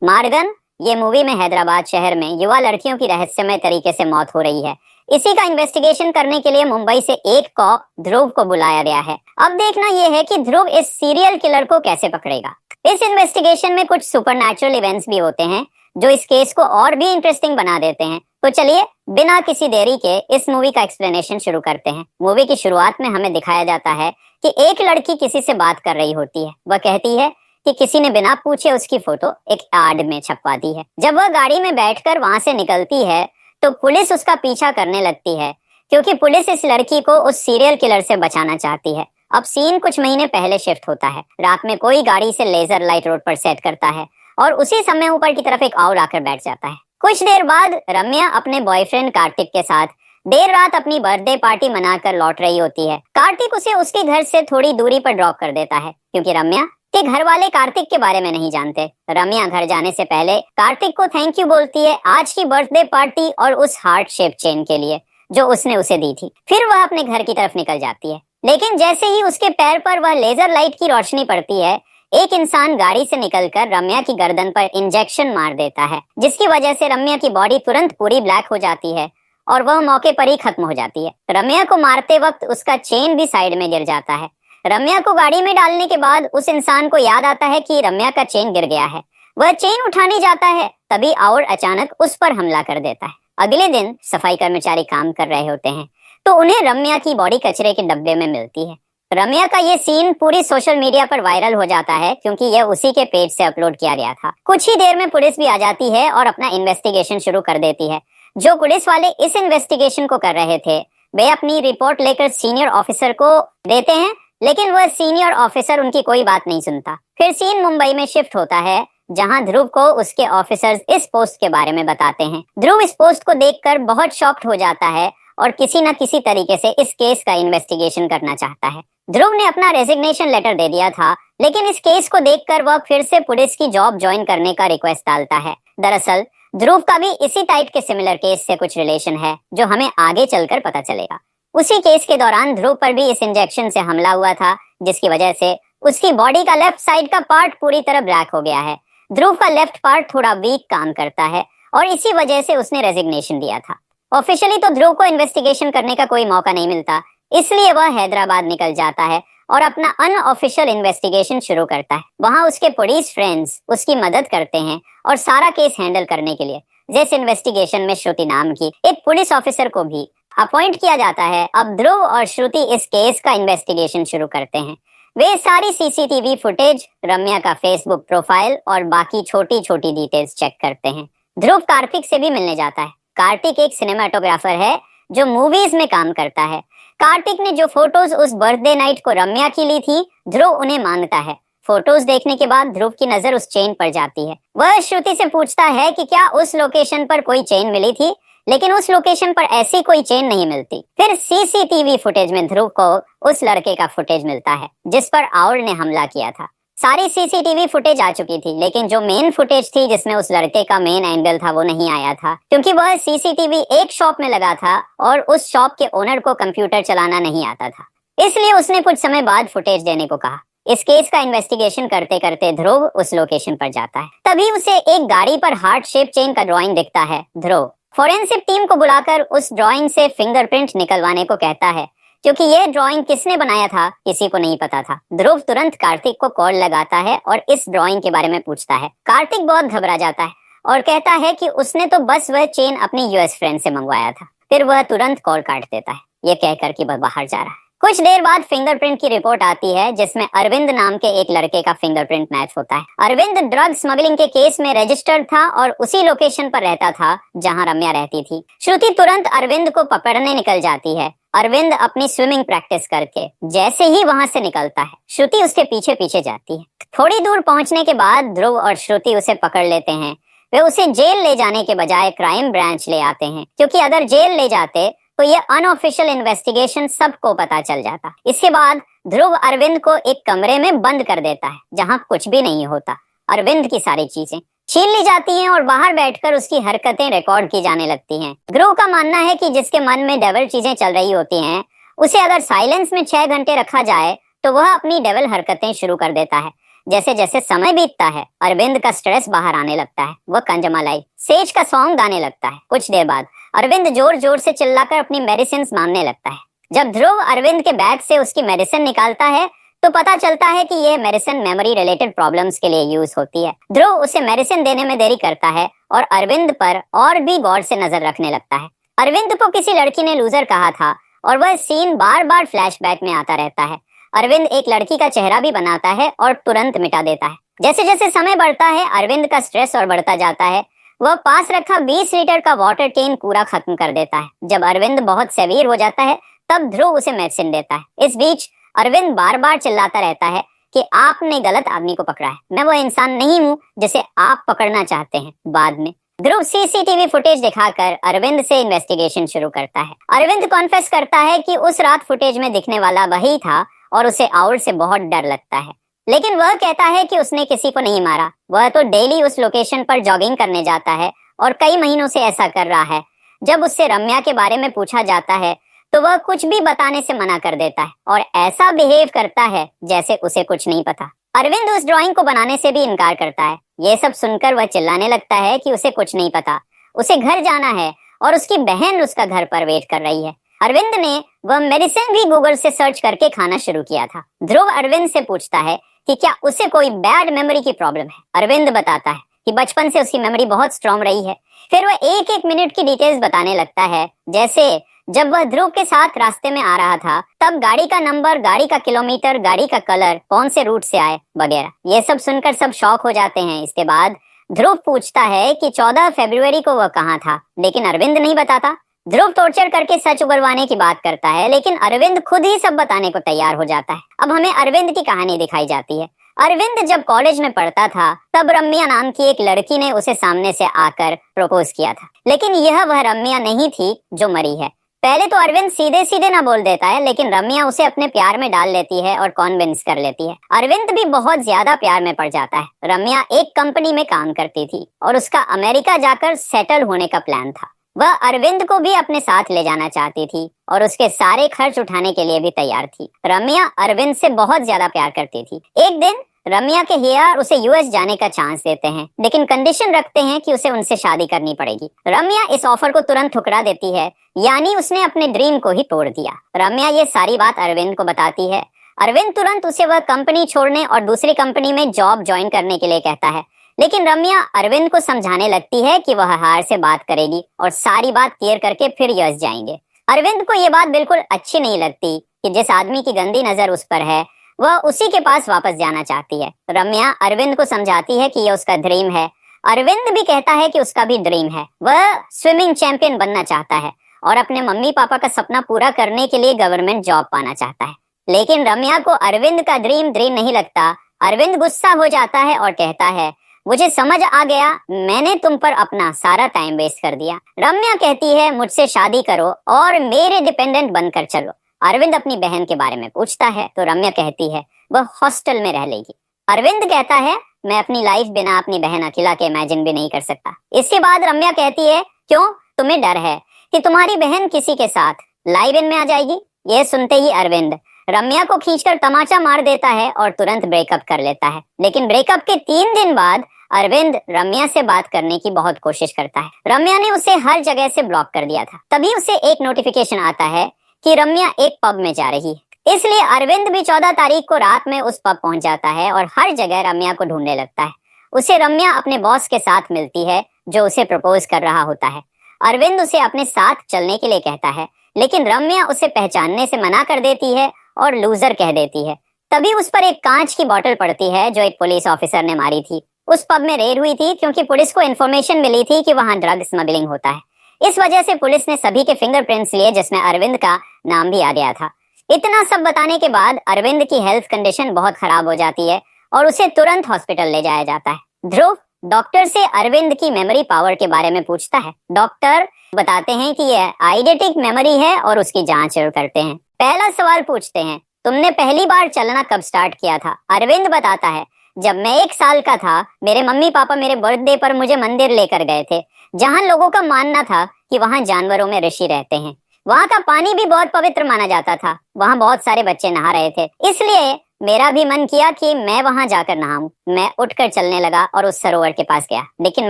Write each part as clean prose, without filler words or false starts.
मारगन, ये मूवी में हैदराबाद शहर में युवा लड़कियों की रहस्यमय तरीके से मौत हो रही है। इसी का इन्वेस्टिगेशन करने के लिए मुंबई से एक कॉप ध्रुव को बुलाया गया है। अब देखना यह है कि ध्रुव इस सीरियल किलर को कैसे पकड़ेगा। इस इन्वेस्टिगेशन में कुछ सुपरनैचुरल इवेंट्स भी होते हैं जो इस केस को और भी इंटरेस्टिंग बना देते हैं। तो चलिए बिना किसी देरी के इस मूवी का एक्सप्लेनेशन शुरू करते हैं। मूवी की शुरुआत में हमें दिखाया जाता है कि एक लड़की किसी से बात कर रही होती है। वह कहती है कि किसी ने बिना पूछे उसकी फोटो एक एड में छपवा दी है। जब वह गाड़ी में बैठकर वहां से निकलती है तो पुलिस उसका पीछा करने लगती है, क्योंकि पुलिस इस लड़की को उस सीरियल किलर से बचाना चाहती है। अब सीन कुछ महीने पहले शिफ्ट होता है। रात में कोई गाड़ी से लेजर लाइट रोड पर सेट करता है और उसी समय ऊपर की तरफ एक आउल आकर बैठ जाता है। कुछ देर बाद रम्या अपने बॉयफ्रेंड कार्तिक के साथ देर रात अपनी बर्थडे पार्टी मनाकर लौट रही होती है। कार्तिक उसे उसके घर से थोड़ी दूरी पर ड्रॉप कर देता है, क्योंकि रम्या के घर वाले कार्तिक के बारे में नहीं जानते। रम्या घर जाने से पहले कार्तिक को थैंक यू बोलती है आज की बर्थडे पार्टी और उस हार्ट शेप चेन के लिए जो उसने उसे दी थी। फिर वह अपने घर की तरफ निकल जाती है, लेकिन जैसे ही उसके पैर पर वह लेजर लाइट की रोशनी पड़ती है, एक इंसान गाड़ी से निकलकर रम्या की गर्दन पर इंजेक्शन मार देता है, जिसकी वजह से रम्या की बॉडी तुरंत पूरी ब्लैक हो जाती है और वह मौके पर ही खत्म हो जाती है। रम्या को मारते वक्त उसका चेन भी साइड में गिर जाता है। रम्या को गाड़ी में डालने के बाद उस इंसान को याद आता है कि रम्या का चेन गिर गया है। वह चेन उठाने जाता है, तभी और अचानक उस पर हमला कर देता है। अगले दिन सफाई कर्मचारी काम कर रहे होते हैं तो उन्हें रम्या की बॉडी कचरे के डब्बे में मिलती है। रम्या का ये सीन पूरी सोशल मीडिया पर वायरल हो जाता है, क्योंकि यह उसी के पेज से अपलोड किया गया था। कुछ ही देर में पुलिस भी आ जाती है और अपना इन्वेस्टिगेशन शुरू कर देती है। जो पुलिस वाले इस इन्वेस्टिगेशन को कर रहे थे वे अपनी रिपोर्ट लेकर सीनियर ऑफिसर को देते हैं, लेकिन वह सीनियर ऑफिसर उनकी कोई बात नहीं सुनता। फिर सीन मुंबई में शिफ्ट होता है, जहां ध्रुव को उसके ऑफिसर्स इस पोस्ट के बारे में बताते हैं। ध्रुव इस पोस्ट को देखकर बहुत शॉक्ड हो जाता है और किसी न किसी तरीके से इस केस का इन्वेस्टिगेशन करना चाहता है। ध्रुव ने अपना रेजिग्नेशन लेटर दे दिया था, लेकिन इस केस को देखकर वह फिर से पुलिस की जॉब ज्वाइन करने का रिक्वेस्ट डालता है। दरअसल ध्रुव का भी इसी टाइप के सिमिलर केस से कुछ रिलेशन है, जो हमें आगे चलकर पता चलेगा। उसी केस के दौरान ध्रुव पर भी इस इंजेक्शन से हमला हुआ था, जिसकी वजह से उसकी बॉडी का लेफ्ट साइड का पार्ट पूरी तरह ब्लैक हो गया है। ध्रुव का लेफ्ट पार्ट थोड़ा वीक काम करता है और इसी वजह से उसने रेजिग्नेशन दिया था। ऑफिशियली तो ध्रुव को इन्वेस्टिगेशन करने का कोई मौका नहीं मिलता, इसलिए वह हैदराबाद निकल जाता है और अपना अनऑफिशियल इन्वेस्टिगेशन शुरू करता है। वहां उसके पुलिस फ्रेंड्स उसकी मदद करते हैं और सारा केस हैंडल करने के लिए जिस इन्वेस्टिगेशन में श्रुति नाम की एक पुलिस ऑफिसर को भी अपॉइंट किया जाता है। अब ध्रुव और श्रुति इस केस का इन्वेस्टिगेशन शुरू करते हैं। वे सारी सीसीटीवी फुटेज, रम्या का फेसबुक प्रोफाइल और बाकी छोटी छोटी डिटेल्स चेक करते हैं। ध्रुव कार्तिक से भी मिलने जाता है। कार्तिक एक सिनेमाटोग्राफर है जो मूवीज में काम करता है। कार्तिक ने जो फोटोज उस बर्थडे नाइट को रम्या की ली थी, ध्रुव उन्हें मांगता है। फोटोज देखने के बाद ध्रुव की नजर उस चेन पर जाती है। वह श्रुति से पूछता है कि क्या उस लोकेशन पर कोई चेन मिली थी, लेकिन उस लोकेशन पर ऐसी कोई चेन नहीं मिलती। फिर सीसीटीवी फुटेज में ध्रुव को उस लड़के का फुटेज मिलता है जिस पर आउल ने हमला किया था। सारी सीसीटीवी फुटेज आ चुकी थी, लेकिन जो मेन फुटेज थी जिसमें उस लड़के का मेन एंगल था वो नहीं आया था, क्योंकि वह सीसीटीवी एक शॉप में लगा था और उस शॉप के ओनर को कंप्यूटर चलाना नहीं आता था, इसलिए उसने कुछ समय बाद फुटेज देने को कहा। इस केस का इन्वेस्टिगेशन करते करते ध्रुव उस लोकेशन पर जाता है। तभी उसे एक गाड़ी पर हार्ट शेप चेन का ड्राइंग दिखता है। ध्रुव फोरेंसिक टीम को बुलाकर उस ड्राइंग से फिंगरप्रिंट निकलवाने को कहता है, क्योंकि यह ड्राइंग किसने बनाया था किसी को नहीं पता था। ध्रुव तुरंत कार्तिक को कॉल लगाता है और इस ड्राइंग के बारे में पूछता है। कार्तिक बहुत घबरा जाता है और कहता है कि उसने तो बस वह चेन अपनी यूएस फ्रेंड से मंगवाया था। फिर वह तुरंत कॉल काट देता है, ये कहकर कि वह बाहर जा रहा है। कुछ देर बाद फिंगरप्रिंट की रिपोर्ट आती है, जिसमें अरविंद नाम के एक लड़के का फिंगरप्रिंट मैच होता है। अरविंद ड्रग स्मगलिंग के केस में रजिस्टर्ड था और उसी लोकेशन पर रहता था जहां रम्या रहती थी। श्रुति तुरंत अरविंद को पकड़ने निकल जाती है। अरविंद अपनी स्विमिंग प्रैक्टिस करके जैसे ही वहां से निकलता है, श्रुति उसके पीछे पीछे जाती है। थोड़ी दूर पहुंचने के बाद ध्रुव और श्रुति उसे पकड़ लेते हैं। वे उसे जेल ले जाने के बजाय क्राइम ब्रांच ले आते हैं, क्योंकि अगर जेल ले जाते तो ये अनऑफिशियल इन्वेस्टिगेशन सबको पता चल जाता। इसके बाद ध्रुव अरविंद को एक कमरे में बंद कर देता है जहां कुछ भी नहीं होता। अरविंद की सारी चीजें छीन ली जाती हैं और बाहर बैठकर उसकी हरकतें रिकॉर्ड की जाने लगती हैं। ध्रुव का मानना है कि जिसके मन में डेविल चीजें चल रही होती हैं, उसे अगर साइलेंस में 6 घंटे रखा जाए तो वह अपनी डेविल हरकतें शुरू कर देता है। जैसे जैसे समय बीतता है अरविंद का स्ट्रेस बाहर आने लगता है। वह कंजमालाई सेज का सॉन्ग गाने लगता है। कुछ देर बाद अरविंद जोर जोर से चिल्लाकर अपनी मेडिसिन मांगने लगता है। जब ध्रुव अरविंद के बैग से उसकी मेडिसिन निकालता है तो पता चलता है कि यह मेडिसिन मेमोरी रिलेटेड प्रॉब्लम्स के लिए यूज होती है। ध्रुव उसे मेडिसिन देने में देरी करता है और अरविंद पर और भी गौर से नजर रखने लगता है। अरविंद को किसी लड़की ने लूजर कहा था और वह सीन बार बार फ्लैशबैक में आता रहता है। अरविंद एक लड़की का चेहरा भी बनाता है और तुरंत मिटा देता है। जैसे जैसे समय बढ़ता है अरविंद का स्ट्रेस और बढ़ता जाता है। वह पास रखा 20 लीटर का वाटर कैन पूरा खत्म कर देता है। जब अरविंद बहुत सेवियर हो जाता है तब ध्रुव उसे मेडिसिन देता है। इस बीच अरविंद बार बार चिल्लाता रहता है कि आपने गलत आदमी को पकड़ा है, मैं वो इंसान नहीं हूँ जिसे आप पकड़ना चाहते हैं। बाद में ध्रुव सीसीटीवी फुटेज दिखाकर अरविंद से इन्वेस्टिगेशन शुरू करता है। अरविंद कॉन्फेस करता है कि उस रात फुटेज में दिखने वाला वही था और उसे आउल से बहुत डर लगता है, लेकिन वह कहता है कि उसने किसी को नहीं मारा। वह तो डेली उस लोकेशन पर जॉगिंग करने जाता है और कई महीनों से ऐसा कर रहा है। जब उससे रम्या के बारे में पूछा जाता है तो वह कुछ भी बताने से मना कर देता है और ऐसा बिहेव करता है जैसे उसे कुछ नहीं पता। अरविंद उस ड्राइंग को बनाने से भी इनकार करता है। ये सब सुनकर वह चिल्लाने लगता है कि उसे कुछ नहीं पता, उसे घर जाना है और उसकी बहन उसका घर पर वेट कर रही है। अरविंद ने वह मेडिसिन भी गूगल से सर्च करके खाना शुरू किया था। ध्रुव अरविंद से पूछता है कि क्या उसे कोई बैड मेमोरी की प्रॉब्लम है। अरविंद बताता है कि बचपन से उसकी मेमोरी बहुत स्ट्रांग रही है। फिर वह एक एक मिनट की डिटेल्स बताने लगता है, जैसे जब वह ध्रुव के साथ रास्ते में आ रहा था तब गाड़ी का नंबर, गाड़ी का किलोमीटर, गाड़ी का कलर, कौन से रूट से आए वगैरह। ये सब सुनकर सब शॉक हो जाते हैं। इसके बाद ध्रुव पूछता है कि 14 फरवरी को वह कहाँ था, लेकिन अरविंद नहीं बताता। ध्रुव टॉर्चर करके सच उगलवाने की बात करता है, लेकिन अरविंद खुद ही सब बताने को तैयार हो जाता है। अब हमें अरविंद की कहानी दिखाई जाती है। अरविंद जब कॉलेज में पढ़ता था तब रम्या नाम की एक लड़की ने उसे सामने से आकर प्रपोज किया था, लेकिन यह वह रम्या नहीं थी जो मरी है। पहले तो अरविंद सीधे सीधे ना बोल देता है, लेकिन रम्या उसे अपने प्यार में डाल लेती है और कॉन्विंस कर लेती है। अरविंद भी बहुत ज्यादा प्यार में पड़ जाता है। रम्या एक कंपनी में काम करती थी और उसका अमेरिका जाकर सेटल होने का प्लान था। वह अरविंद को भी अपने साथ ले जाना चाहती थी और उसके सारे खर्च उठाने के लिए भी तैयार थी। रम्या अरविंद से बहुत ज्यादा प्यार करती थी। एक दिन रम्या के हियर उसे यूएस जाने का चांस देते हैं, लेकिन कंडीशन रखते हैं कि उसे उनसे शादी करनी पड़ेगी। रम्या इस ऑफर को तुरंत ठुकरा देती है, यानी उसने अपने ड्रीम को ही तोड़ दिया। रम्या ये सारी बात अरविंद को बताती है। अरविंद तुरंत उसे वह कंपनी छोड़ने और दूसरी कंपनी में जॉब ज्वाइन करने के लिए कहता है, लेकिन रम्या अरविंद को समझाने लगती है कि वह हार से बात करेगी और सारी बात क्लियर करके फिर यूएस जाएंगे। अरविंद को ये बात बिल्कुल अच्छी नहीं लगती कि जिस आदमी की गंदी नजर उस पर है वह उसी के पास वापस जाना चाहती है। रम्या अरविंद को समझाती है कि यह उसका ड्रीम है। अरविंद भी कहता है कि उसका भी ड्रीम है, वह स्विमिंग चैंपियन बनना चाहता है और अपने मम्मी पापा का सपना पूरा करने के लिए गवर्नमेंट जॉब पाना चाहता है। लेकिन रम्या को अरविंद का ड्रीम नहीं लगता। अरविंद गुस्सा हो जाता है और कहता है, मुझे समझ आ गया, मैंने तुम पर अपना सारा टाइम वेस्ट कर दिया। रम्या कहती है, मुझसे शादी करो और मेरे डिपेंडेंट बनकर चलो। अरविंद अपनी बहन के बारे में पूछता है तो रम्या कहती है वह हॉस्टल में रह लेगी। अरविंद कहता है, मैं अपनी लाइफ बिना अपनी बहन अखिला के इमेजिन भी नहीं कर सकता। इसके बाद रम्या कहती है, क्यों, तुम्हें डर है कि तुम्हारी बहन किसी के साथ लाइव इन में आ जाएगी। यह सुनते ही अरविंद रम्या को खींचकर तमाचा मार देता है और तुरंत ब्रेकअप कर लेता है। लेकिन ब्रेकअप के 3 दिन बाद अरविंद रम्या से बात करने की बहुत कोशिश करता है। रम्या ने उसे हर जगह से ब्लॉक कर दिया था। तभी उसे एक नोटिफिकेशन आता है कि रम्या एक पब में जा रही है। इसलिए अरविंद भी 14 तारीख को रात में उस पब पहुंच जाता है और हर जगह रम्या को ढूंढने लगता है। उसे रम्या अपने बॉस के साथ मिलती है जो उसे प्रपोज कर रहा होता है। अरविंद उसे अपने साथ चलने के लिए कहता है, लेकिन रम्या उसे पहचानने से मना कर देती है और लूजर कह देती है। तभी उस पर एक कांच की बोतल पड़ती है जो एक पुलिस ऑफिसर ने मारी थी। उस पब में रेड हुई थी क्योंकि पुलिस को इन्फॉर्मेशन मिली थी कि वहां ड्रग स्मगलिंग होता है। इस वजह से पुलिस ने सभी के फिंगरप्रिंट्स लिए, जिसमें अरविंद का नाम भी आ गया था। इतना सब बताने के बाद अरविंद की हेल्थ कंडीशन बहुत खराब हो जाती है और उसे तुरंत हॉस्पिटल ले जाया जाता है। ध्रुव डॉक्टर से अरविंद की मेमोरी पावर के बारे में पूछता है। डॉक्टर बताते हैं कि यह आइडेंटिक मेमोरी है और उसकी जांच शुरू करते हैं। पहला सवाल पूछते हैं, तुमने पहली बार चलना कब स्टार्ट किया था। अरविंद बताता है, जब मैं 1 साल का था, मेरे मम्मी पापा मेरे बर्थडे पर मुझे मंदिर लेकर गए थे, जहां लोगों का मानना था कि वहां जानवरों में ऋषि रहते हैं। वहां का पानी भी बहुत पवित्र माना जाता था। वहां बहुत सारे बच्चे नहा रहे थे, इसलिए मेरा भी मन किया कि मैं वहां जाकर नहाऊं। मैं उठकर चलने लगा और उस सरोवर के पास गया, लेकिन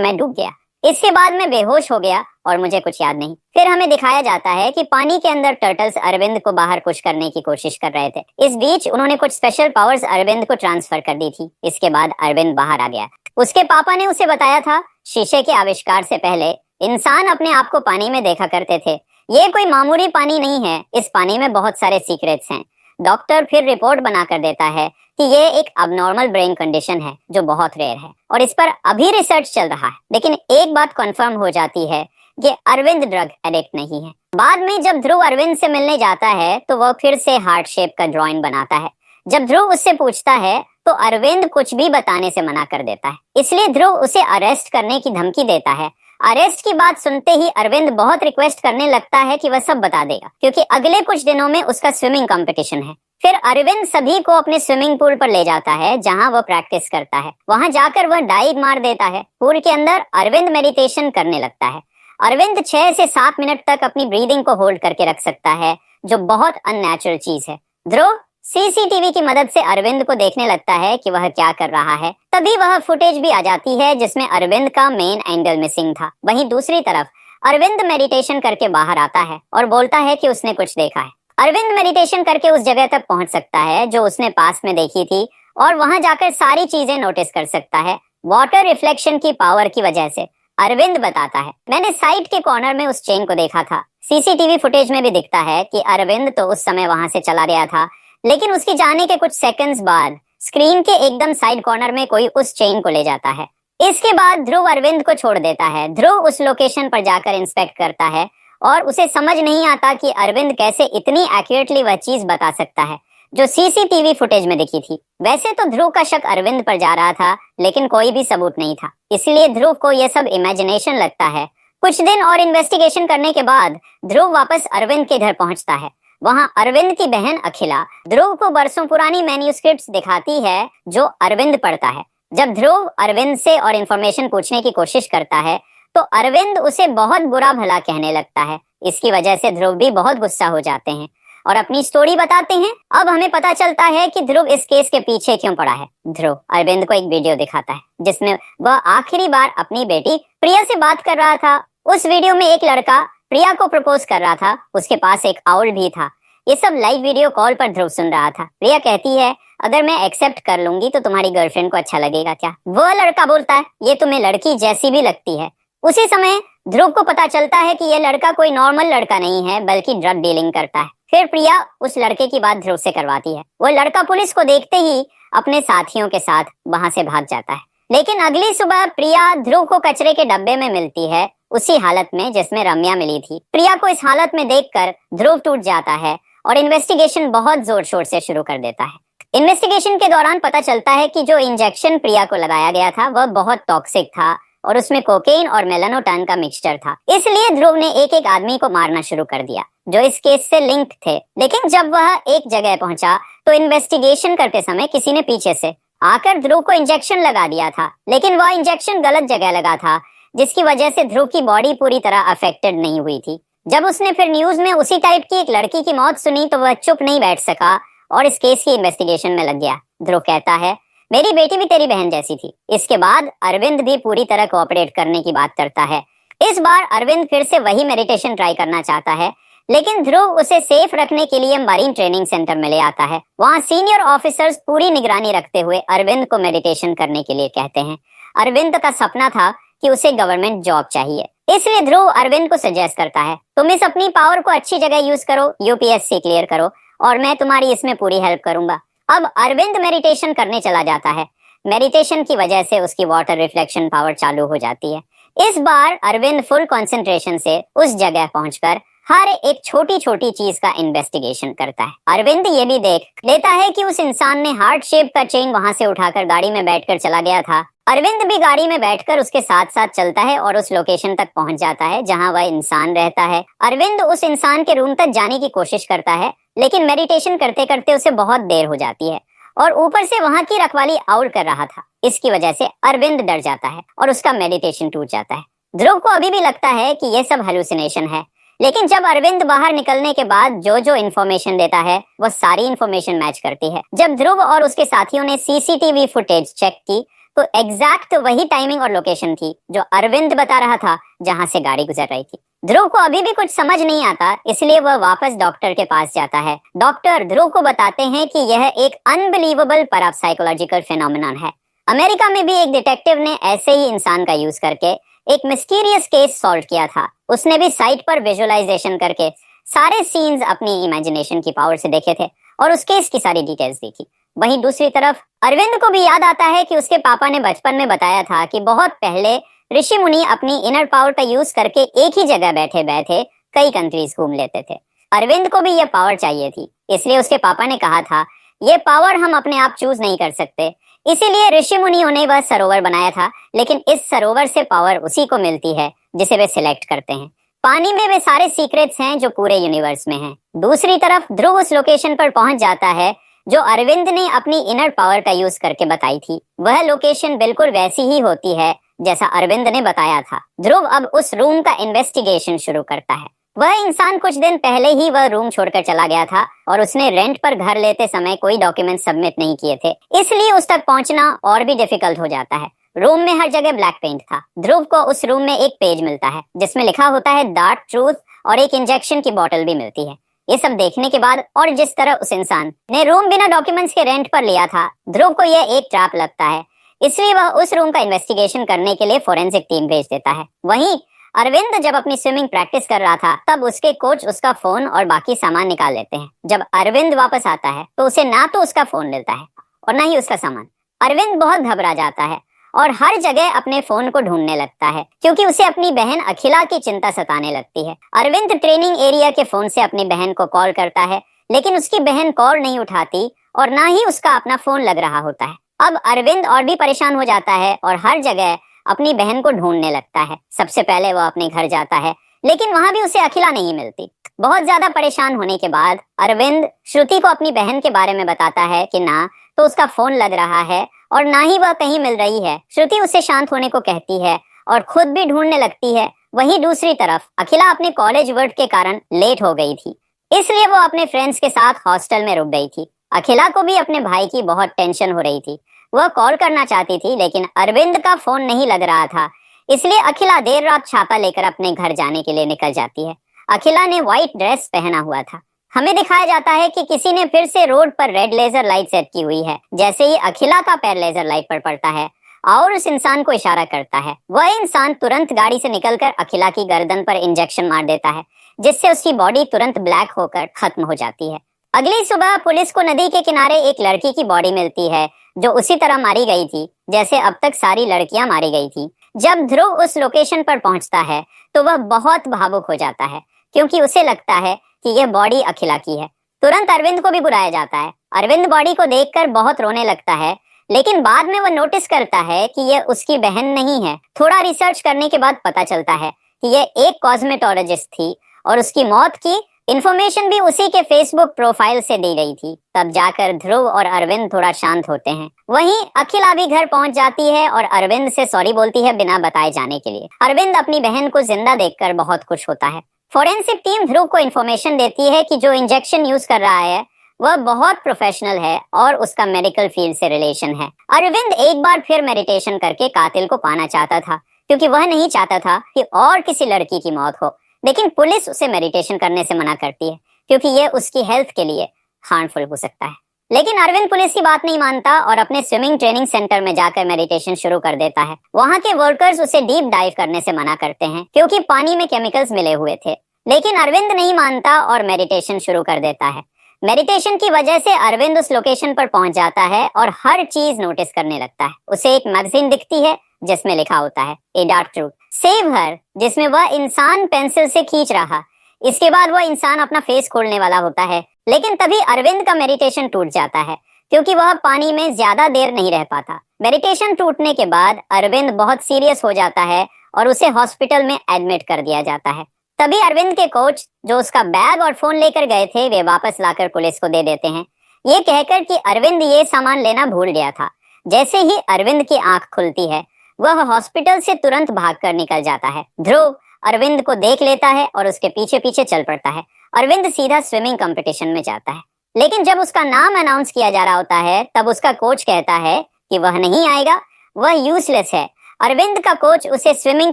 मैं डूब गया। इसके बाद मैं बेहोश हो गया और मुझे कुछ याद नहीं। फिर हमें दिखाया जाता है कि पानी के अंदर टर्टल्स अरविंद को बाहर पुश करने की कोशिश कर रहे थे। इस बीच उन्होंने कुछ स्पेशल पावर्स अरविंद को ट्रांसफर कर दी थी। इसके बाद अरविंद बाहर आ गया। उसके पापा ने उसे बताया था, शीशे के आविष्कार से पहले इंसान अपने आप को पानी में देखा करते थे। ये कोई मामूली पानी नहीं है, इस पानी में बहुत सारे सीक्रेट्स हैं। डॉक्टर फिर रिपोर्ट बनाकर देता है कि ये एक अबनॉर्मल ब्रेन कंडीशन है जो बहुत रेयर है और इस पर अभी रिसर्च चल रहा है। लेकिन एक बात कंफर्म हो जाती है कि अरविंद ड्रग एडिक्ट नहीं है। बाद में जब ध्रुव अरविंद से मिलने जाता है तो वह फिर से हार्ट शेप का ड्राइंग बनाता है। जब ध्रुव उससे पूछता है तो अरविंद कुछ भी बताने से मना कर देता है। इसलिए ध्रुव उसे अरेस्ट करने की धमकी देता है। अरेस्ट की बात सुनते ही अरविंद बहुत रिक्वेस्ट करने लगता है कि वह सब बता देगा, क्योंकि अगले कुछ दिनों में उसका स्विमिंग कंपटीशन है। फिर अरविंद सभी को अपने स्विमिंग पूल पर ले जाता है जहां वह प्रैक्टिस करता है। वहां जाकर वह डाइव मार देता है। पूल के अंदर अरविंद मेडिटेशन करने लगता है। अरविंद 6 से 7 मिनट तक अपनी ब्रीदिंग को होल्ड करके रख सकता है, जो बहुत अननेचुरल चीज है। ध्रुव सीसीटीवी की मदद से अरविंद को देखने लगता है कि वह क्या कर रहा है। तभी वह फुटेज भी आ जाती है जिसमें अरविंद का मेन एंगल मिसिंग था। वहीं दूसरी तरफ अरविंद मेडिटेशन करके बाहर आता है और बोलता है कि उसने कुछ देखा है। अरविंद मेडिटेशन करके उस जगह तक पहुंच सकता है जो उसने पास में देखी थी और वहां जाकर सारी चीजें नोटिस कर सकता है वाटर रिफ्लेक्शन की पावर की वजह से। अरविंद बताता है, मैंने साइड के कॉर्नर में उस चेन को देखा था। सीसीटीवी फुटेज में भी दिखता है कि अरविंद तो उस समय वहां से चला गया था, लेकिन उसके जाने के कुछ सेकंड्स बाद स्क्रीन के एकदम साइड कॉर्नर में कोई उस चेन को ले जाता है। इसके बाद ध्रुव अरविंद को छोड़ देता है। ध्रुव उस लोकेशन पर जाकर इंस्पेक्ट करता है और उसे समझ नहीं आता कि अरविंद कैसे इतनी एक्यूरेटली वह चीज बता सकता है जो सीसीटीवी फुटेज में दिखी थी। वैसे तो ध्रुव का शक अरविंद पर जा रहा था, लेकिन कोई भी सबूत नहीं था, इसलिए ध्रुव को यह सब इमेजिनेशन लगता है। कुछ दिन और इन्वेस्टिगेशन करने के बाद ध्रुव वापस अरविंद के घर पहुंचता है। वहां अरविंद की बहन अखिला ध्रुव को बरसों पुरानी मैन्यूस्क्रिप्ट्स दिखाती है जो अरविंद पढ़ता है। जब ध्रुव अरविंद से और इंफॉर्मेशन पूछने की कोशिश करता है तो अरविंद उसे बहुत बुरा भला कहने लगता है। इसकी वजह से ध्रुव भी बहुत गुस्सा हो जाते हैं और अपनी स्टोरी बताते हैं। अब हमें पता चलता है कि ध्रुव इस केस के पीछे क्यों पड़ा है। ध्रुव अरविंद को एक वीडियो दिखाता है जिसमें वह आखिरी बार अपनी बेटी प्रिया से बात कर रहा था। उस वीडियो में एक लड़का प्रिया को प्रपोज कर रहा था, उसके पास एक आउल भी था। ये सब लाइव वीडियो कॉल पर ध्रुव सुन रहा था। प्रिया कहती है, अगर मैं एक्सेप्ट कर लूंगी तो तुम्हारी गर्लफ्रेंड को अच्छा लगेगा क्या? वह लड़का बोलता है, ये तुम्हें लड़की जैसी भी लगती है। उसी समय ध्रुव को पता चलता है कि यह लड़का कोई नॉर्मल लड़का नहीं है, बल्कि ड्रग डीलिंग करता है। फिर प्रिया उस लड़के की बात ध्रुव से करवाती है। वह लड़का पुलिस को देखते ही अपने साथियों के साथ वहां से भाग जाता है। लेकिन अगली सुबह प्रिया ध्रुव को कचरे के डब्बे में मिलती है, उसी हालत में जिसमें रम्या मिली थी। प्रिया को इस हालत में देखकर ध्रुव टूट जाता है और इन्वेस्टिगेशन बहुत जोर शोर से शुरू कर देता है। इन्वेस्टिगेशन के दौरान पता चलता है कि जो इंजेक्शन प्रिया को लगाया गया था वह बहुत टॉक्सिक था और उसमें कोकेन और मेलानोटन का मिक्सचर था। इसलिए ध्रुव ने एक एक आदमी को मारना शुरू कर दिया जो इस केस से लिंक थे। लेकिन जब वह एक जगह पहुंचा तो इन्वेस्टिगेशन करते समय किसी ने पीछे से आकर ध्रुव को इंजेक्शन लगा दिया था, लेकिन वह इंजेक्शन गलत जगह लगा था, जिसकी वजह से ध्रुव की बॉडी पूरी तरह अफेक्टेड नहीं हुई थी। जब उसने फिर न्यूज में उसी टाइप की एक लड़की की मौत सुनी तो वह चुप नहीं बैठ सका और इस केस की इन्वेस्टिगेशन में लग गया। ध्रुव कहता है, मेरी बेटी भी तेरी बहन जैसी थी। इसके बाद अरविंद भी पूरी तरह कोऑपरेट करने की बात करता है। इस बार अरविंद फिर से वही मेडिटेशन ट्राई करना चाहता है, लेकिन ध्रुव उसे सेफ रखने के लिए मरीन ट्रेनिंग सेंटर में ले आता है। वहाँ सीनियर ऑफिसर्स पूरी निगरानी रखते हुए अरविंद को मेडिटेशन करने के लिए कहते हैं। अरविंद का सपना था कि उसे गवर्नमेंट जॉब चाहिए, इसलिए ध्रुव अरविंद को सजेस्ट करता है, तुम इस अपनी पावर को अच्छी जगह यूज करो, यूपीएससी क्लियर करो और मैं तुम्हारी इसमें पूरी हेल्प करूंगा। अब अरविंद मेडिटेशन करने चला जाता है। मेडिटेशन की वजह से उसकी वाटर रिफ्लेक्शन पावर चालू हो जाती है। इस बार अरविंद फुल कंसंट्रेशन से उस जगह पहुंचकर हर एक छोटी छोटी चीज का इन्वेस्टिगेशन करता है। अरविंद ये भी देख लेता है कि उस इंसान ने हार्ट शेप का चेन वहां से उठाकर गाड़ी में बैठकर चला गया था। अरविंद भी गाड़ी में बैठकर उसके साथ साथ चलता है और उस लोकेशन तक पहुंच जाता है जहां वह इंसान रहता है। अरविंद उस इंसान के रूम तक जाने की कोशिश करता है, लेकिन मेडिटेशन करते करते उसे बहुत देर हो जाती है और ऊपर से वहां की रखवाली आउल कर रहा था। इसकी वजह से अरविंद डर जाता है और उसका मेडिटेशन टूट जाता है। ध्रुव को अभी भी लगता है कि यह सब हेलुसिनेशन है, लेकिन जब अरविंद बाहर निकलने के बाद जो जो इन्फॉर्मेशन देता है वो सारी इन्फॉर्मेशन मैच करती है। जब ध्रुव और उसके साथियों ने सीसीटीवी फुटेज चेक की तो एग्जैक्ट वही टाइमिंग और लोकेशन थी जो अरविंद बता रहा था जहां से गाड़ी गुजर रही थी। ध्रुव को अभी भी कुछ समझ नहीं आता, इसलिए वह वापस डॉक्टर के पास जाता है। डॉक्टर ध्रुव को बताते हैं कि यह एक अनबिलीवेबल पैरासाइकोलॉजिकल फिनोमेनन है। अमेरिका में भी एक डिटेक्टिव ने ऐसे ही इंसान का यूज करके एक मिस्टीरियस केस सॉल्व किया था। उसने भी साइट पर विजुअलाइजेशन करके सारे सीन्स अपनी इमेजिनेशन की पावर से देखे थे और उस केस की सारी डिटेल्स देखी। वहीं दूसरी तरफ अरविंद को भी याद आता है कि उसके पापा ने बचपन में बताया था कि बहुत पहले ऋषि मुनि अपनी इनर पावर का यूज करके एक ही जगह बैठे बैठे कई कंट्रीज घूम लेते थे। अरविंद को भी यह पावर चाहिए थी, इसलिए उसके पापा ने कहा था ये पावर हम अपने आप चूज नहीं कर सकते, इसीलिए ऋषि मुनियों ने वह सरोवर बनाया था। लेकिन इस सरोवर से पावर उसी को मिलती है जिसे वे सिलेक्ट करते हैं। पानी में वे सारे सीक्रेट्स हैं जो पूरे यूनिवर्स में हैं। दूसरी तरफ ध्रुव उस लोकेशन पर पहुंच जाता है जो अरविंद ने अपनी इनर पावर का यूज करके बताई थी। वह लोकेशन बिल्कुल वैसी ही होती है जैसा अरविंद ने बताया था। ध्रुव अब उस रूम का इन्वेस्टिगेशन शुरू करता है। वह इंसान कुछ दिन पहले ही वह रूम छोड़कर चला गया था और उसने रेंट पर घर लेते समय कोई डॉक्यूमेंट सबमिट नहीं किए थे, इसलिए उस तक पहुंचना और भी डिफिकल्ट हो जाता है। रूम में हर जगह ब्लैक पेंट था। ध्रुव को उस रूम में एक पेज मिलता है जिसमें लिखा होता है डार्क ट्रूथ और एक इंजेक्शन की बोतल भी मिलती है। ये सब देखने के बाद और जिस तरह उस इंसान ने रूम बिना डॉक्यूमेंट्स के रेंट पर लिया था, ध्रुव को यह एक ट्रैप लगता है, इसलिए वह उस रूम का इन्वेस्टिगेशन करने के लिए फोरेंसिक टीम भेज देता है। वहीं अरविंद जब अपनी स्विमिंग प्रैक्टिस कर रहा था तब उसके कोच उसका फोन और बाकी सामान निकाल लेते हैं। जब अरविंद वापस आता है तो उसे ना तो उसका फोन मिलता है और ना ही उसका सामान। अरविंद बहुत घबरा जाता है और हर जगह अपने फोन को ढूंढने लगता है क्योंकि उसे अपनी बहन अखिला की चिंता सताने लगती है। अरविंद ट्रेनिंग एरिया के फोन से अपनी बहन को कॉल करता है, लेकिन उसकी बहन कॉल नहीं उठाती और ना ही उसका अपना फोन लग रहा होता है। अब अरविंद और भी परेशान हो जाता है और हर जगह अपनी बहन को ढूंढने लगता है। सबसे पहले वह अपने घर जाता है, लेकिन वहां भी उसे अखिला नहीं मिलती। बहुत ज्यादा परेशान होने के बाद अरविंद श्रुति को अपनी बहन के बारे में बताता है कि ना तो उसका फोन लग रहा है और ना ही वह कहीं मिल रही है। श्रुति उसे शांत होने को कहती है और खुद भी ढूंढने लगती है। वहीं दूसरी तरफ अखिला अपने कॉलेज वर्क के कारण लेट हो गई थी, इसलिए वो अपने फ्रेंड्स के साथ हॉस्टल में रुक गई थी। अखिला को भी अपने भाई की बहुत टेंशन हो रही थी। वह कॉल करना चाहती थी, लेकिन अरविंद का फोन नहीं लग रहा था, इसलिए अखिला देर रात छाता लेकर अपने घर जाने के लिए निकल जाती है। अखिला ने व्हाइट ड्रेस पहना हुआ था। हमें दिखाया जाता है कि किसी ने फिर से रोड पर रेड लेजर लाइट सेट की हुई है। जैसे ही अखिला का पैर लेजर लाइट पर पड़ता है और उस इंसान को इशारा करता है, वह इंसान तुरंत गाड़ी से निकलकर अखिला की गर्दन पर इंजेक्शन मार देता है, जिससे उसकी बॉडी तुरंत ब्लैक होकर खत्म हो जाती है। अगली सुबह पुलिस को नदी के किनारे एक लड़की की बॉडी मिलती है जो उसी तरह मारी गई थी जैसे अब तक सारी लड़कियां मारी गई थी। जब ध्रुव उस लोकेशन पर पहुंचता है तो वह बहुत भावुक हो जाता है क्योंकि उसे लगता है कि यह बॉडी अखिला की है। तुरंत अरविंद को भी बुलाया जाता है। अरविंद बॉडी को देखकर बहुत रोने लगता है, लेकिन बाद में वह नोटिस करता है कि यह उसकी बहन नहीं है। थोड़ा रिसर्च करने के बाद पता चलता है कि यह एक कॉस्मेटोलॉजिस्ट थी और उसकी मौत की इंफॉर्मेशन भी उसी के फेसबुक प्रोफाइल से दी गई थी। तब जाकर ध्रुव और अरविंद थोड़ा शांत होते हैं। वहीं अखिला भी घर पहुंच जाती है और अरविंद से सॉरी बोलती है बिना बताए जाने के लिए। अरविंद अपनी बहन को जिंदा देखकर बहुत खुश होता है। फोरेंसिक टीम ध्रुव को इन्फॉर्मेशन देती है कि जो इंजेक्शन यूज कर रहा है वह बहुत प्रोफेशनल है और उसका मेडिकल फील्ड से रिलेशन है। अरविंद एक बार फिर मेडिटेशन करके कातिल को पाना चाहता था क्योंकि वह नहीं चाहता था कि और किसी लड़की की मौत हो, लेकिन पुलिस उसे मेडिटेशन करने से मना करती है क्योंकि यह उसकी हेल्थ के लिए हार्मफुल हो सकता है। लेकिन अरविंद पुलिस की बात नहीं मानता और अपने स्विमिंग ट्रेनिंग सेंटर में जाकर मेडिटेशन शुरू कर देता है। वहां के वर्कर्स उसे डीप डाइव करने से मना करते हैं क्योंकि पानी में केमिकल्स मिले हुए थे, लेकिन अरविंद नहीं मानता और मेडिटेशन शुरू कर देता है। मेडिटेशन की वजह से अरविंद उस लोकेशन पर पहुंच जाता है और हर चीज नोटिस करने लगता है। उसे एक मैगजीन दिखती है जिसमें लिखा होता है a dark truth save her, जिसमें वह इंसान पेंसिल से खींच रहा। इसके बाद वह इंसान अपना फेस खोलने वाला होता है, लेकिन तभी अरविंद का मेडिटेशन टूट जाता है क्योंकि वह पानी में ज्यादा देर नहीं रह पाता। मेडिटेशन टूटने के बाद अरविंद बहुत सीरियस हो जाता है और उसे हॉस्पिटल में एडमिट कर दिया जाता है। तभी अरविंद के कोच जो उसका बैग और फोन लेकर गए थे वे वापस लाकर पुलिस को दे देते हैं, ये कहकर कि अरविंद ये सामान लेना भूल गया था। जैसे ही अरविंद की आंख खुलती है वह हॉस्पिटल से तुरंत भागकर निकल जाता है। ध्रुव अरविंद को देख लेता है और उसके पीछे पीछे चल पड़ता है। अरविंद सीधा स्विमिंग कंपटीशन में जाता है, लेकिन जब उसका नाम अनाउंस किया जा रहा होता है तब उसका कोच कहता है कि वह नहीं आएगा, वह यूजलेस है। अरविंद का कोच उसे स्विमिंग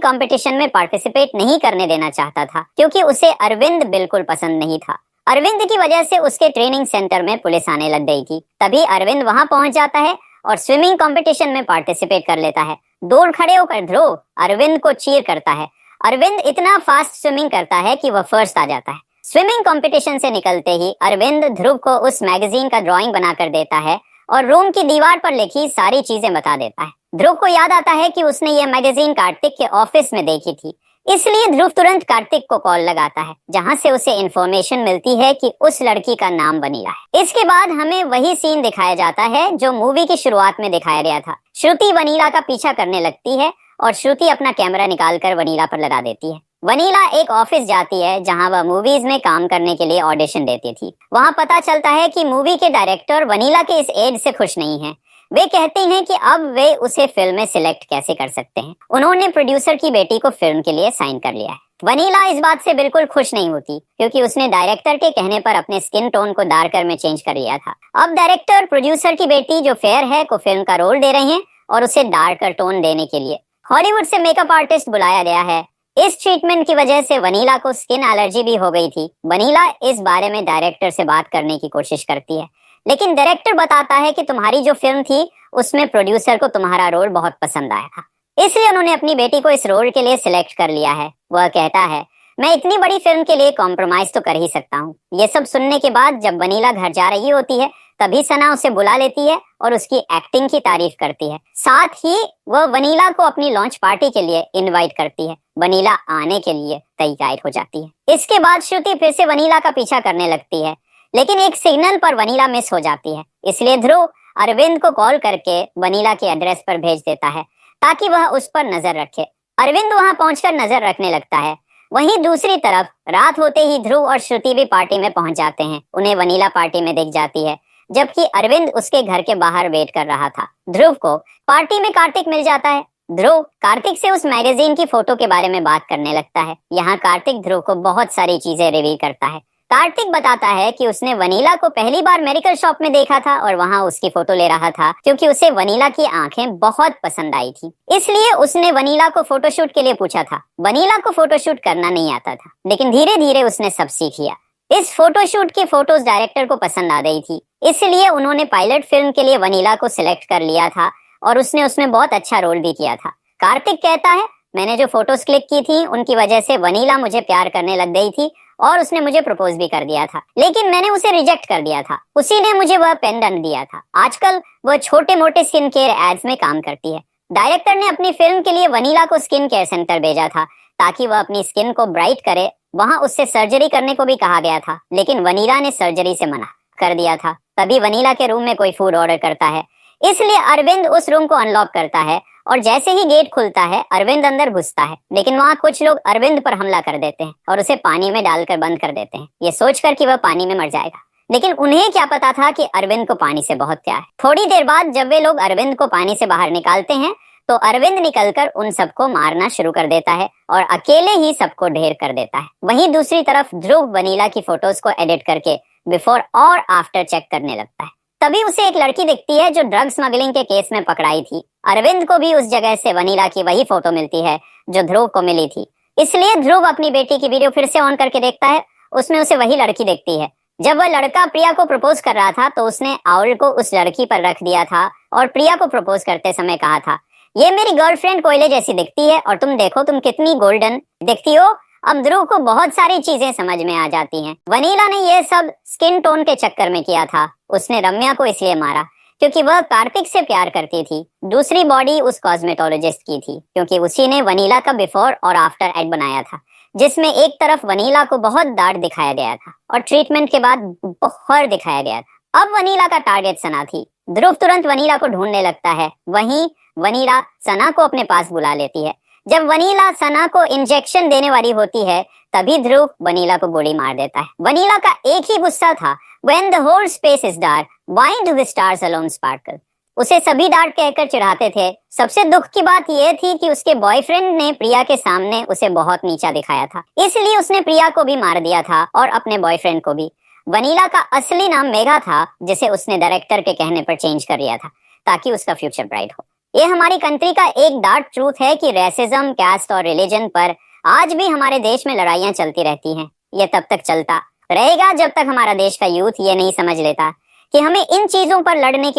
कंपटीशन में पार्टिसिपेट नहीं करने देना चाहता था क्योंकि उसे अरविंद बिल्कुल पसंद नहीं था। अरविंद की वजह से उसके ट्रेनिंग सेंटर में पुलिस आने लग गई थी। तभी अरविंद वहां पहुंच जाता है और स्विमिंग कंपटीशन में पार्टिसिपेट कर लेता है। दूर खड़े होकर ध्रुव अरविंद को चीयर करता है। अरविंद इतना फास्ट स्विमिंग करता है कि वह फर्स्ट आ जाता है। स्विमिंग कंपटीशन से निकलते ही अरविंद ध्रुव को उस मैगजीन का ड्राइंग बनाकर देता है और रूम की दीवार पर लिखी सारी चीजें बता देता है। ध्रुव को याद आता है कि उसने यह मैगजीन कार्तिक के ऑफिस में देखी थी, इसलिए ध्रुव तुरंत कार्तिक को कॉल लगाता है, जहां से उसे इंफॉर्मेशन मिलती है कि उस लड़की का नाम वनीला है। इसके बाद हमें वही सीन दिखाया जाता है जो मूवी की शुरुआत में दिखाया गया था। श्रुति वनीला का पीछा करने लगती है और श्रुति अपना कैमरा निकालकर वनीला पर लगा देती है। वनीला एक ऑफिस जाती है जहां वह मूवीज में काम करने के लिए ऑडिशन देती थी। वहां पता चलता है कि मूवी के डायरेक्टर वनीला के इस एज से खुश नहीं हैं। वे कहते हैं कि अब वे उसे फिल्म में सिलेक्ट कैसे कर सकते हैं। उन्होंने प्रोड्यूसर की बेटी को फिल्म के लिए साइन कर लिया है। वनीला इस बात से बिल्कुल खुश नहीं होती क्योंकि उसने डायरेक्टर के कहने पर अपने स्किन टोन को डार्कर में चेंज कर लिया था। अब डायरेक्टर प्रोड्यूसर की बेटी जो फेयर है को फिल्म का रोल दे रहे हैं और उसे डार्कर टोन देने के लिए हॉलीवुड से मेकअप आर्टिस्ट बुलाया गया है। इस ट्रीटमेंट की वजह से वनीला को स्किन एलर्जी भी हो गई थी। वनीला इस बारे में डायरेक्टर से बात करने की कोशिश करती है, लेकिन डायरेक्टर बताता है कि तुम्हारी जो फिल्म थी उसमें प्रोड्यूसर को तुम्हारा रोल बहुत पसंद आया था, इसलिए उन्होंने अपनी बेटी को इस रोल के लिए सिलेक्ट कर लिया है। वह कहता है मैं इतनी बड़ी फिल्म के लिए कॉम्प्रोमाइज तो कर ही सकता हूँ। ये सब सुनने के बाद जब वनीला घर जा रही होती है तभी सना उसे बुला लेती है और उसकी एक्टिंग की तारीफ करती है। साथ ही वह वनीला को अपनी लॉन्च पार्टी के लिए इनवाइट करती है। वनीला आने के लिए तैयार हो जाती है। इसके बाद श्रुति फिर से वनीला का पीछा करने लगती है, लेकिन एक सिग्नल पर वनीला मिस हो जाती है। इसलिए ध्रुव अरविंद को कॉल करके वनीला के एड्रेस पर भेज देता है ताकि वह उस पर नजर रखे। अरविंद वहां पहुंचकर नजर रखने लगता है। वहीं दूसरी तरफ रात होते ही ध्रुव और श्रुति भी पार्टी में पहुंच जाते हैं। उन्हें वनीला पार्टी में दिख जाती है, जबकि अरविंद उसके घर के बाहर वेट कर रहा था। ध्रुव को पार्टी में कार्तिक मिल जाता है। ध्रुव कार्तिक से उस मैगजीन की फोटो के बारे में बात करने लगता है। यहाँ कार्तिक ध्रुव को बहुत सारी चीजें रिवील करता है। कार्तिक बताता है कि उसने वनीला को पहली बार मेडिकल शॉप में देखा था और वहां उसकी फोटो ले रहा था क्योंकि उसे वनीला की आंखें बहुत पसंद आई थी, इसलिए उसने वनीला को फोटोशूट के लिए पूछा था। वनीला को फोटोशूट करना नहीं आता था, लेकिन धीरे धीरे उसने सब सीख लिया। इस फोटोशूट की फोटोज डायरेक्टर को पसंद आ गई थी, इसलिए उन्होंने पायलट फिल्म के लिए वनीला को सिलेक्ट कर लिया था और उसने उसमें बहुत अच्छा रोल भी किया था। कार्तिक कहता है मैंने जो फोटोज क्लिक की थी उनकी वजह से वनीला मुझे प्यार करने लग गई थी और उसने मुझे प्रपोज भी कर दिया था, लेकिन मैंने उसे रिजेक्ट कर दिया था। उसी ने मुझे वह पेंडेंट दिया था। आजकल वह छोटे मोटे स्किन केयर एड्स में काम करती है। डायरेक्टर ने अपनी फिल्म के लिए वनीला को स्किन केयर सेंटर भेजा था ताकि वह अपनी स्किन को ब्राइट करे। वहां उससे सर्जरी करने को भी कहा गया था, लेकिन वनीला ने सर्जरी से मना कर दिया था। तभी वनीला के रूम में कोई फूड ऑर्डर करता है, इसलिए अरविंद उस रूम को अनलॉक करता है और जैसे ही गेट खुलता है अरविंद अंदर घुसता है, लेकिन वहाँ कुछ लोग अरविंद पर हमला कर देते हैं और उसे पानी में डालकर बंद कर देते हैं, ये सोचकर कि वह पानी में मर जाएगा। लेकिन उन्हें क्या पता था कि अरविंद को पानी से बहुत प्यार है। थोड़ी देर बाद जब वे लोग अरविंद को पानी से बाहर निकालते हैं तो अरविंद निकलकर उन सबको मारना शुरू कर देता है और अकेले ही सबको ढेर कर देता है। वहीं दूसरी तरफ ध्रुव वनीला की फोटोज को एडिट करके बिफोर और आफ्टर चेक करने लगता है। तभी उसे एक लड़की दिखती है जो ड्रग स्मगलिंग के केस में पकड़ाई थी। अरविंद को भी उस जगह से वनीला की वही फोटो मिलती है जो ध्रुव को मिली थी, इसलिए ध्रुव अपनी बेटी की वीडियो फिर से ऑन करके देखता है। उसमें उसे वही लड़की दिखती है। जब वह लड़का प्रिया को प्रपोज कर रहा था तो उसने आउल को उस लड़की पर रख दिया था और प्रिया को प्रपोज करते समय कहा था ये मेरी गर्लफ्रेंड कोयले जैसी दिखती है और तुम देखो तुम कितनी गोल्डन दिखती हो। अब ध्रुव को बहुत सारी चीजें समझ में आ जाती हैं। वनीला ने ये सब स्किन टोन के चक्कर में किया था। उसने रम्या को इसलिए मारा क्योंकि वह कार्तिक से प्यार करती थी। दूसरी बॉडी उस कॉस्मेटोलॉजिस्ट की थी क्योंकि उसी ने वनीला का बिफोर और आफ्टर एड बनाया था, जिसमें एक तरफ वनीला को बहुत दाढ़ दिखाया गया था और ट्रीटमेंट के बाद बहुत दिखाया गया था। अब वनीला का टारगेट सना थी। ध्रुव तुरंत वनीला को ढूंढने लगता है। वहीं वनीला सना को अपने पास बुला लेती है। जब वनीला सना को इंजेक्शन देने वाली होती है तभी ध्रुव वनीला को गोली मार देता है। वनीला का एक ही गुस्सा था, When the whole space is dark, why do the stars alone sparkle? उसे सभी डांट कहकर चिढ़ाते थे। सबसे दुख की बात यह थी कि उसके बॉयफ्रेंड ने प्रिया के सामने उसे बहुत नीचा दिखाया था, इसलिए उसने प्रिया को भी मार दिया था और अपने बॉयफ्रेंड को भी। वनीला का असली नाम मेघा था, जिसे उसने डायरेक्टर के कहने पर चेंज कर लिया था ताकि उसका फ्यूचर ब्राइट हो। ये हमारी कंट्री का एक डार्क ट्रूथ है कि रेसिज्म, कास्ट और रिलीजन पर आज भी हमारे देश में लड़ाइयां चलती रहती हैं। ये तब तक चलता रहेगा जब तक हमारा देश का यूथ ये नहीं समझ लेता कि हमें इन चीजों पर लड़ने की